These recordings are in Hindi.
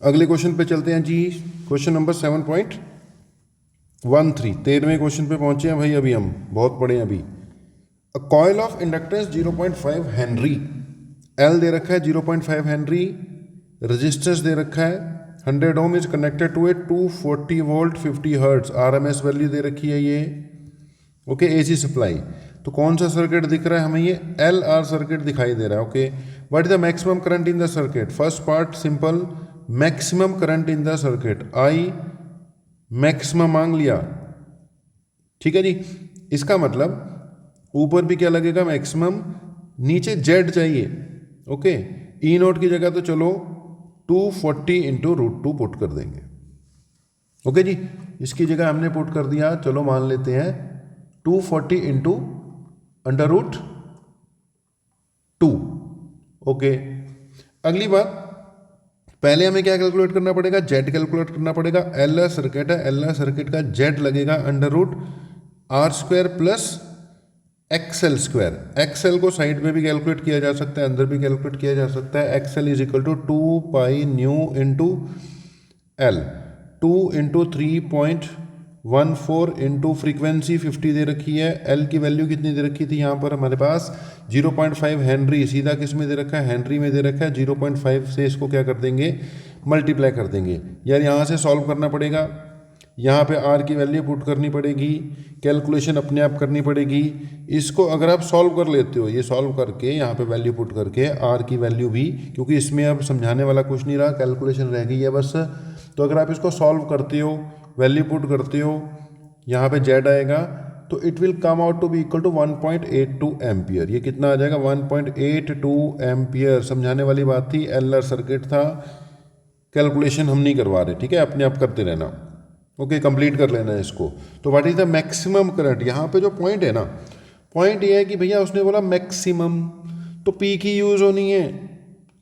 अगले क्वेश्चन पे चलते हैं जी। क्वेश्चन नंबर 7.13, 13वें क्वेश्चन पे पहुंचे हैं भाई अभी हम, बहुत पढ़े हैं अभी। A coil of inductance 0.5 henry, L दे रखा है 0.5 हेनरी, रेजिस्टेंस दे रखा है 100 ohm, is connected to a 240 volt 50 hertz, RMS value दे रखी है ये। Okay, AC supply. तो कौन सा सर्किट दिख रहा है हमें? ये एल आर सर्किट दिखाई दे रहा है। Okay, what is the maximum current in the circuit? First part simple, maximum current in the circuit, I maximum मांग लिया, ठीक है जी। इसका मतलब ऊपर भी क्या लगेगा? मैक्सिमम, नीचे जेड चाहिए। ओके, ई नोट की जगह तो चलो 240 इंटू √2 पुट कर देंगे। ओके जी, इसकी जगह हमने पुट कर दिया, चलो मान लेते हैं 240 इंटू √2। ओके, अगली बात, पहले हमें क्या कैलकुलेट करना पड़ेगा? जेड कैलकुलेट करना पड़ेगा। एल आर सर्किट है, एल आर सर्किट का जेड लगेगा √R² प्लस XL²। XL को साइड में भी कैलकुलेट किया जा सकता है, अंदर भी कैलकुलेट किया जा सकता है। XL is equal to 2 pi nu into L, 2 into 3.14 into frequency 50 दे रखी है। एल की वैल्यू कितनी दे रखी थी यहाँ पर हमारे पास? 0.5 हेनरी, सीधा किस में दे रखा है? हेनरी में दे रखा है। 0.5 से इसको क्या कर देंगे? मल्टीप्लाई कर देंगे। यार यहाँ से सॉल्व करना पड़ेगा, यहाँ पे आर की वैल्यू पुट करनी पड़ेगी, कैलकुलेशन अपने आप करनी पड़ेगी। इसको अगर आप सॉल्व कर लेते हो, ये सॉल्व करके यहाँ पे वैल्यू पुट करके आर की वैल्यू भी, क्योंकि इसमें अब समझाने वाला कुछ नहीं रहा, कैलकुलेशन रह गई है बस। तो अगर आप इसको सॉल्व करते हो, वैल्यू पुट करते हो, यहाँ पे जेड आएगा, तो it will come out to be equal to 1.82 ampere. ये कितना आ जाएगा? 1.82 एम्पियर। समझाने वाली बात थी, एल आर सर्किट था, कैलकुलेशन हम नहीं करवा रहे, ठीक है, अपने आप करते रहना। ओके, कंप्लीट कर लेना है इसको। तो what is the maximum current? यहाँ पे जो पॉइंट है ना, पॉइंट ये है कि भैया उसने बोला मैक्सिमम, तो पी की यूज होनी है।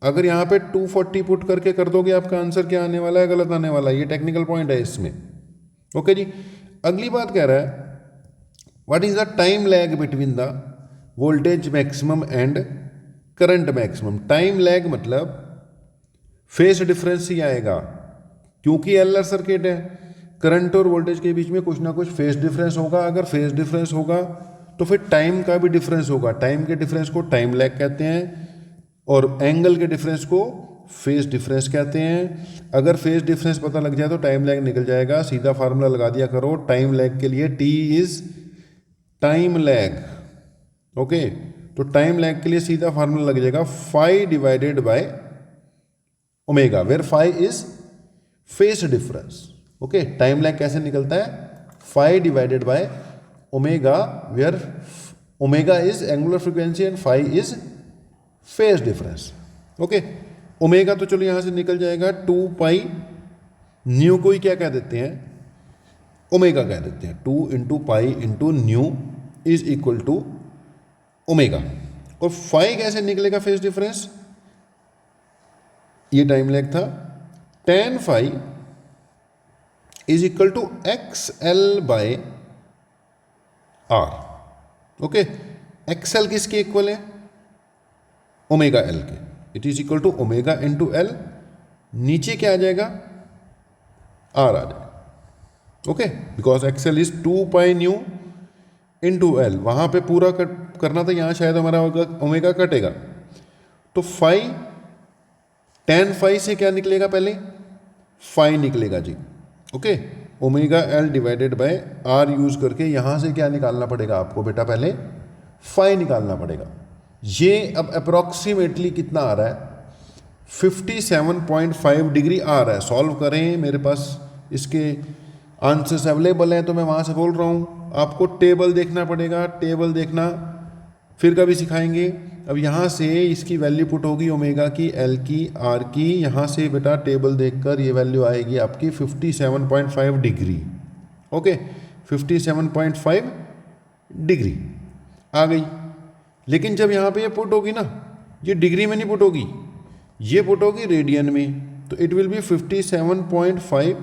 अगर यहाँ पे 240 पुट करके कर दोगे, आपका आंसर क्या आने वाला है? गलत आने वाला है। ये टेक्निकल पॉइंट है इसमें। ओके जी, अगली बात कह रहा है what is the time lag between the voltage maximum and current maximum. Time lag मतलब फेस डिफरेंस ही आएगा, क्योंकि एल आर सर्किट है, करंट और वोल्टेज के बीच में कुछ ना कुछ फेस डिफरेंस होगा। अगर फेस डिफरेंस होगा तो फिर टाइम का भी डिफरेंस होगा। टाइम के डिफरेंस को टाइम लैग कहते हैं और एंगल के डिफरेंस को फेस डिफरेंस कहते हैं। अगर फेस डिफरेंस पता लग जाए तो टाइम लैग निकल जाएगा। सीधा फार्मूला लगा दिया करो टाइम लैग के लिए, T is time lag. Okay, तो टाइम लैग के लिए सीधा फार्मूला लग जाएगा phi divided by omega, where phi is phase difference. Okay, time lag कैसे निकलता है? Phi divided by omega, where omega is angular frequency and phi is phase difference. Okay, omega तो चलो यहां से निकल जाएगा, 2 पाई न्यू को ही क्या कह देते हैं? ओमेगा कह देते हैं। 2 into pi into nu is equal to omega. और फाई कैसे निकलेगा फेस डिफरेंस? ये टाइम लैग था। tan phi is equal to XL by R। Okay, XL किसके इक्वल है? ओमेगा L के। It is equal to omega into L, नीचे क्या आ जाएगा? R आ जाएगा। Okay, because XL is 2 pi nu into L. वहां पे पूरा कट करना था, यहां शायद हमारा ओमेगा कटेगा। तो फाई, tan फाई से क्या निकलेगा? पहले फाई निकलेगा जी। Okay, omega L divided by R use करके यहां से क्या निकालना पड़ेगा आपको बेटा? पहले फाई निकालना पड़ेगा। ये अब अप्रोक्सीमेटली कितना आ रहा है? 57.5 डिग्री आ रहा है। सॉल्व करें, मेरे पास इसके आंसर्स अवेलेबल हैं, तो मैं वहां से बोल रहा हूं आपको टेबल देखना पड़ेगा। टेबल देखना फिर कभी सिखाएंगे। अब यहाँ से इसकी वैल्यू पुट होगी ओमेगा की, एल की, आर की। यहाँ से बेटा टेबल देखकर ये वैल्यू आएगी आपकी 57.5 डिग्री। ओके, 57.5 डिग्री आ गई। लेकिन जब यहाँ पे ये पुट होगी ना, ये डिग्री में नहीं पुट होगी, ये पुट होगी रेडियन में। तो it will B 57.5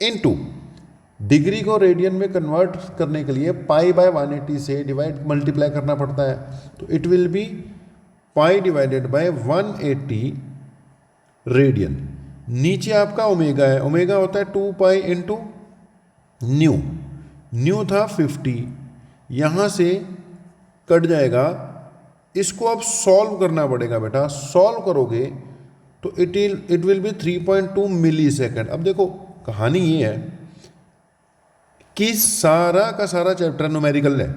into, degree को रेडियन में कन्वर्ट करने के लिए पाई बाय 180 से डिवाइड मल्टीप्लाई करना पड़ता है। तो it will B pi divided by 180 radian. नीचे आपका ओमेगा है, ओमेगा होता है 2 पाई इंटू न्यू, न्यू था 50, यहाँ से कट जाएगा, इसको अब सॉल्व करना पड़ेगा बेटा। सॉल्व करोगे तो it will be 3.2 millisecond. अब देखो कहानी ये है कि सारा का सारा चैप्टर न्यूमेरिकल है,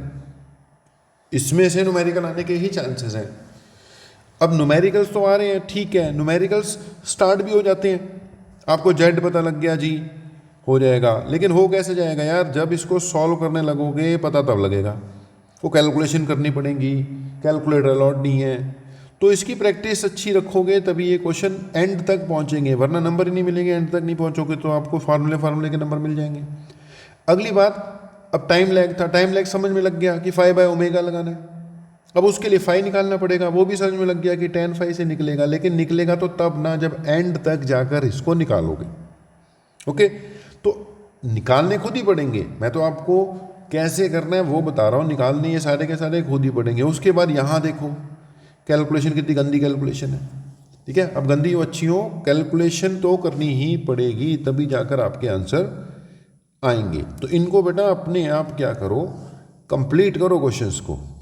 इसमें से न्यूमेरिकल आने के ही चांसेस हैं। अब न्यूमेरिकल्स तो आ रहे हैं, ठीक है, न्यूमेरिकल्स स्टार्ट भी हो जाते हैं, आपको जेड पता लग गया जी, हो जाएगा। लेकिन हो कैसे जाएगा यार, जब इसको सॉल्व करने लगोगे पता तब लगेगा, वो कैलकुलेशन करनी पड़ेगी, कैलकुलेटर अलाउड नहीं है। तो इसकी प्रैक्टिस अच्छी रखोगे तभी ये क्वेश्चन एंड तक पहुंचेंगे, वरना नंबर ही नहीं मिलेंगे। एंड तक नहीं पहुंचोगे तो आपको फार्मूले के नंबर मिल जाएंगे। अगली बात, अब टाइम लैग था, टाइम लैग समझ में लग गया कि 5/ω लगाना है। अब उसके लिए फाई निकालना पड़ेगा, वो भी समझ में लग गया कि tan phi से निकलेगा, लेकिन निकलेगा तो तब ना जब एंड तक जाकर इसको निकालोगे। ओके, तो निकालने खुद ही पड़ेंगे, मैं तो आपको कैसे करना है वो बता रहा हूँ, निकालने ये सारे के सारे खुद ही पड़ेंगे। उसके बाद यहाँ देखो कैलकुलेशन कितनी गंदी कैलकुलेशन है, ठीक है। अब गंदी हो अच्छी हो, कैलकुलेशन तो करनी ही पड़ेगी, तभी जाकर आपके आंसर आएंगे। तो इनको बेटा अपने आप क्या करो, कंप्लीट करो क्वेश्चंस को।